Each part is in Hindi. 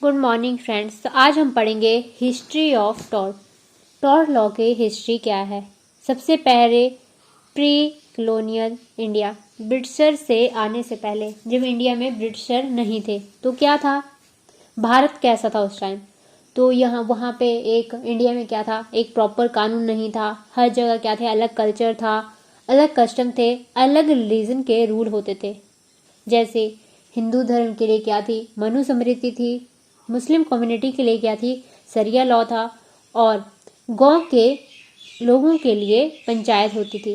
Good morning friends. तो आज हम पढ़ेंगे history of tort. Tort law की हिस्ट्री क्या है। सबसे पहले प्री कॉलोनियल इंडिया, ब्रिटिशर से आने से पहले जब इंडिया में ब्रिटिशर नहीं थे तो क्या था, भारत कैसा था उस टाइम। तो यहाँ वहाँ पे एक इंडिया में क्या था, एक प्रॉपर कानून नहीं था। हर जगह क्या थे, अलग कल्चर था, अलग कस्टम थे, अलग रिलीजन के रूल होते थे। जैसे हिंदू धर्म के लिए क्या थी, मनुस्मृति थी। मुस्लिम कम्युनिटी के लिए क्या थी, सरिया लॉ था। और गांव के लोगों के लिए पंचायत होती थी।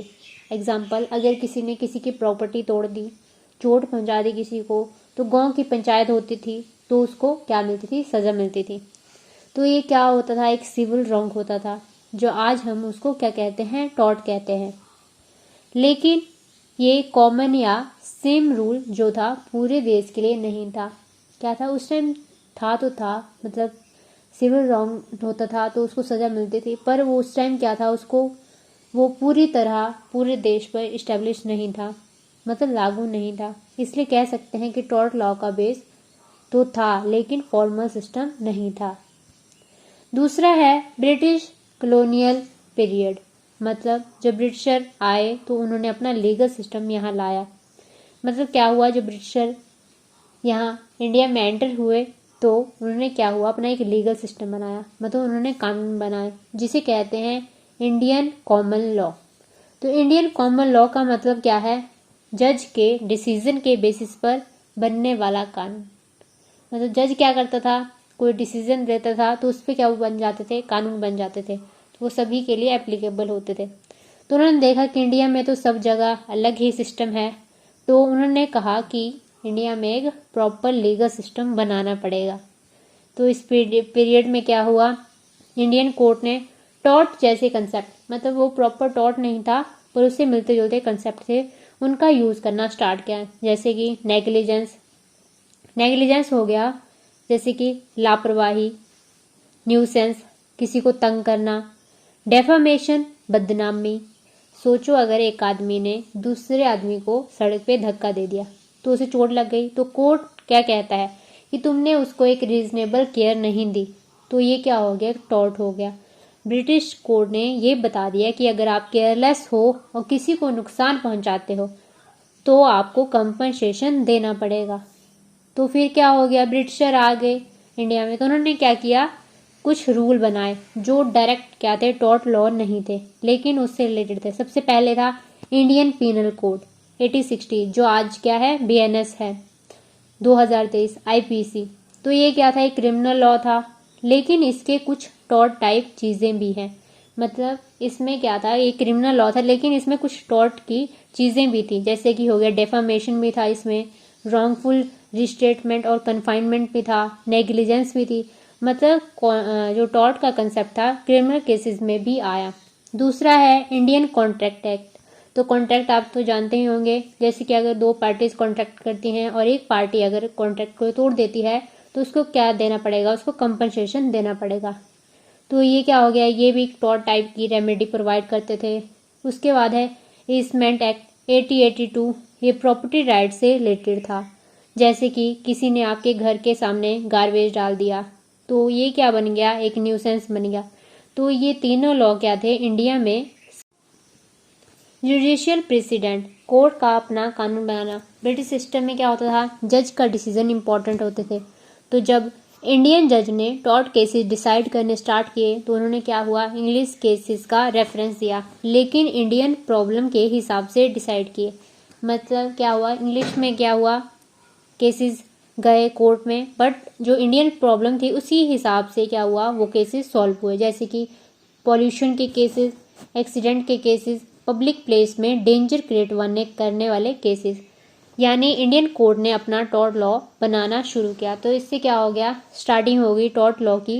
एग्जाम्पल, अगर किसी ने किसी की प्रॉपर्टी तोड़ दी, चोट पहुंचा दी किसी को, तो गांव की पंचायत होती थी, तो उसको क्या मिलती थी, सजा मिलती थी। तो ये क्या होता था, एक सिविल रॉन्ग होता था, जो आज हम उसको क्या कहते हैं, टॉर्ट कहते हैं। लेकिन ये कॉमन या सेम रूल जो था पूरे देश के लिए नहीं था। क्या था उस टाइम, था तो था, मतलब सिविल रॉन्ग होता था तो उसको सज़ा मिलती थी, पर वो उस टाइम क्या था, उसको वो पूरी तरह पूरे देश पर इस्टेब्लिश नहीं था, मतलब लागू नहीं था। इसलिए कह सकते हैं कि टॉर्ट लॉ का बेस तो था लेकिन फॉर्मल सिस्टम नहीं था। दूसरा है ब्रिटिश कॉलोनियल पीरियड, मतलब जब ब्रिटिशर आए तो उन्होंने अपना लीगल सिस्टम यहाँ लाया। मतलब क्या हुआ, जब ब्रिटिशर यहाँ इंडिया में एंटर हुए तो उन्होंने क्या हुआ, अपना एक लीगल सिस्टम बनाया, मतलब उन्होंने कानून बनाए जिसे कहते हैं इंडियन कॉमन लॉ। तो इंडियन कॉमन लॉ का मतलब क्या है, जज के डिसीजन के बेसिस पर बनने वाला कानून। मतलब जज क्या करता था, कोई डिसीजन देता था तो उस पर क्या बन जाते थे, कानून बन जाते थे, तो वो सभी के लिए एप्लीकेबल होते थे। तो उन्होंने देखा कि इंडिया में तो सब जगह अलग ही सिस्टम है, तो उन्होंने कहा कि इंडिया में एक प्रॉपर लीगल सिस्टम बनाना पड़ेगा। तो इस पीरियड में क्या हुआ, इंडियन कोर्ट ने टॉर्ट जैसे कंसेप्ट, मतलब वो प्रॉपर टॉर्ट नहीं था पर उससे मिलते जुलते कंसेप्ट थे, उनका यूज़ करना स्टार्ट किया। जैसे कि नेग्लिजेंस हो गया, जैसे कि लापरवाही, न्यूसेंस, किसी को तंग करना, डेफामेशन, बदनामी। सोचो अगर एक आदमी ने दूसरे आदमी को सड़क पे धक्का दे दिया तो उसे चोट लग गई, तो कोर्ट क्या कहता है कि तुमने उसको एक रीजनेबल केयर नहीं दी, तो ये क्या हो गया, टॉर्ट हो गया। ब्रिटिश कोर्ट ने ये बता दिया कि अगर आप केयरलेस हो और किसी को नुकसान पहुंचाते हो तो आपको कंपनसेशन देना पड़ेगा। तो फिर क्या हो गया, ब्रिटिशर आ गए इंडिया में तो उन्होंने क्या किया, कुछ रूल बनाए जो डायरेक्ट क्या थे, टॉर्ट लॉ नहीं थे लेकिन उससे रिलेटेड थे। सबसे पहले था इंडियन पीनल कोड 1860, जो आज क्या है, बीएनएस है, 2023 आईपीसी। तो ये क्या था, एक क्रिमिनल लॉ था लेकिन इसके कुछ टॉर्ट टाइप चीज़ें भी हैं। मतलब इसमें क्या था, ये क्रिमिनल लॉ था लेकिन इसमें कुछ टॉर्ट की चीज़ें भी थी, जैसे कि हो गया डेफामेशन भी था इसमें, रॉन्गफुल रिस्टेटमेंट और कन्फाइनमेंट भी था, नेग्लिजेंस भी थी। मतलब जो टॉर्ट का कंसेप्ट था क्रिमिनल केसेस में भी आया। दूसरा है इंडियन कॉन्ट्रैक्ट एक्ट। तो कॉन्ट्रैक्ट आप तो जानते ही होंगे, जैसे कि अगर दो पार्टीज कॉन्ट्रैक्ट करती हैं और एक पार्टी अगर कॉन्ट्रैक्ट को तोड़ देती है तो उसको क्या देना पड़ेगा, उसको कंपनसेशन देना पड़ेगा। तो ये क्या हो गया, ये भी टॉर्ट टाइप की रेमेडी प्रोवाइड करते थे। उसके बाद है ईस्टमेंट एक्ट 1882, ये प्रॉपर्टी राइट से रिलेटेड था। जैसे कि किसी ने आपके घर के सामने गार्बेज डाल दिया तो ये क्या बन गया, एक न्यूसेंस बन गया। तो ये तीनों लॉ क्या थे इंडिया में। जुडिशियल प्रेसिडेंट, कोर्ट का अपना कानून बनाना। ब्रिटिश सिस्टम में क्या होता था, जज का डिसीजन इंपॉर्टेंट होते थे। तो जब इंडियन जज ने टॉर्ट केसेस डिसाइड करने स्टार्ट किए तो उन्होंने क्या हुआ, इंग्लिश केसेस का रेफरेंस दिया लेकिन इंडियन प्रॉब्लम के हिसाब से डिसाइड किए। मतलब क्या हुआ, इंग्लिश में क्या हुआ, केसेस गए कोर्ट में, बट जो इंडियन प्रॉब्लम थी उसी हिसाब से क्या हुआ, वो केसेस सॉल्व हुए। जैसे कि पॉल्यूशन के केसेस, एक्सीडेंट के केसेस, पब्लिक प्लेस में डेंजर क्रिएट करने वाले केसेस। यानी इंडियन कोर्ट ने अपना टॉर्ट लॉ बनाना शुरू किया। तो इससे क्या हो गया, स्टार्टिंग हो गई टॉर्ट लॉ की,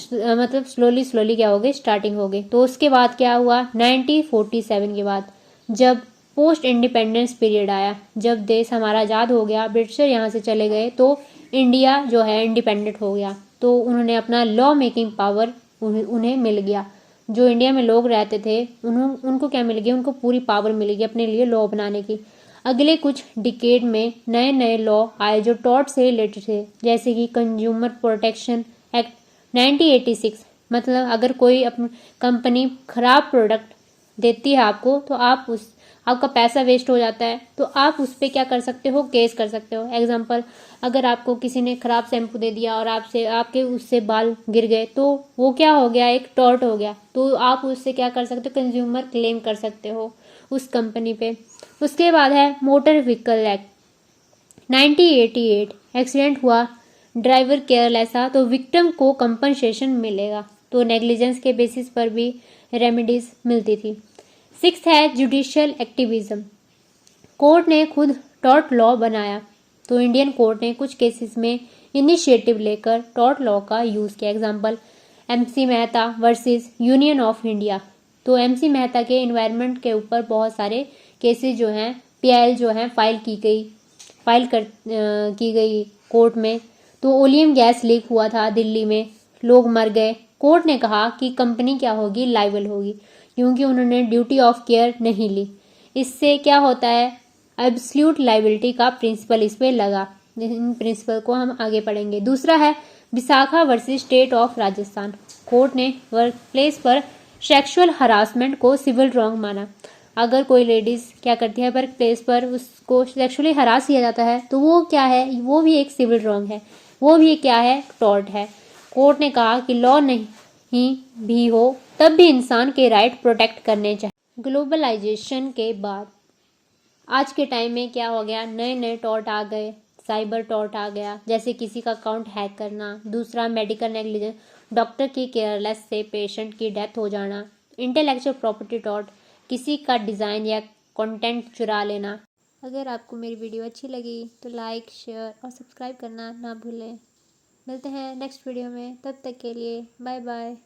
मतलब स्लोली क्या हो गई, स्टार्टिंग हो गई। तो उसके बाद क्या हुआ, 1947 के बाद जब पोस्ट इंडिपेंडेंस पीरियड आया, जब देश हमारा आज़ाद हो गया, ब्रिटिशर यहाँ से चले गए तो इंडिया जो है इंडिपेंडेंट हो गया। तो उन्होंने अपना लॉ मेकिंग पावर उन्हें मिल गया। जो इंडिया में लोग रहते थे उनको क्या मिल गया, उनको पूरी पावर मिल गई अपने लिए लॉ बनाने की। अगले कुछ डिकेड में नए नए लॉ आए जो टॉर्ट से रिलेटेड थे, जैसे कि कंज्यूमर प्रोटेक्शन एक्ट 1986। मतलब अगर कोई अपनी कंपनी खराब प्रोडक्ट देती है आपको, तो आपका पैसा वेस्ट हो जाता है, तो आप उस पर क्या कर सकते हो, केस कर सकते हो। एग्जाम्पल, अगर आपको किसी ने खराब शैम्पू दे दिया और आपके उससे बाल गिर गए, तो वो क्या हो गया, एक टॉर्ट हो गया। तो आप उससे क्या कर सकते हो, कंज्यूमर क्लेम कर सकते हो उस कंपनी पे। उसके बाद है मोटर व्हीकल एक्ट 1988। एक्सीडेंट हुआ, ड्राइवर केयरलेस था, तो विक्टिम को कंपनसेशन मिलेगा। तो नेग्लिजेंस के बेसिस पर भी रेमेडीज मिलती थी। सिक्स्थ है जुडिशियल एक्टिविज्म। कोर्ट ने खुद टॉर्ट लॉ बनाया, तो इंडियन कोर्ट ने कुछ केसेस में इनिशिएटिव लेकर टॉर्ट लॉ का यूज़ किया। Example, MC Mehta versus union of India. तो एमसी मेहता के इन्वायरमेंट के ऊपर बहुत सारे केसेस जो हैं, पीआईएल जो हैं फाइल की गई कोर्ट में। तो ओलियम गैस लीक हुआ था दिल्ली में, लोग मर गए। कोर्ट ने कहा कि कंपनी क्या होगी, लाइबल होगी, क्योंकि उन्होंने ड्यूटी ऑफ केयर नहीं ली। इससे क्या होता है, एब्सल्यूट लाइबिलिटी का प्रिंसिपल इस पे लगा। इन प्रिंसिपल को हम आगे पढ़ेंगे। दूसरा है Vishakha versus state of Rajasthan. Court ने वर्क प्लेस पर सेक्सुअल हरासमेंट को सिविल रॉन्ग माना। अगर कोई लेडीज क्या करती है, वर्क प्लेस पर उसको सेक्सुअली हरास किया जाता है, तो वो क्या है, वो भी एक सिविल रॉन्ग है, वो भी क्या है, टॉर्ट है। कोर्ट ने कहा कि लॉ नहीं भी हो तब भी इंसान के राइट प्रोटेक्ट करने चाहिए। ग्लोबलाइजेशन के बाद आज के टाइम में क्या हो गया, नए नए टॉर्ट आ गए, साइबर टॉर्ट आ गया, जैसे किसी का अकाउंट हैक करना। दूसरा मेडिकल नेग्लिजेंस, डॉक्टर की केयरलेस से पेशेंट की डेथ हो जाना। इंटेलेक्चुअल प्रॉपर्टी टॉर्ट, किसी का डिज़ाइन या कंटेंट चुरा लेना। अगर आपको मेरी वीडियो अच्छी लगी तो लाइक, शेयर और सब्सक्राइब करना ना भूलें। मिलते हैं नेक्स्ट वीडियो में, तब तक के लिए बाय बाय।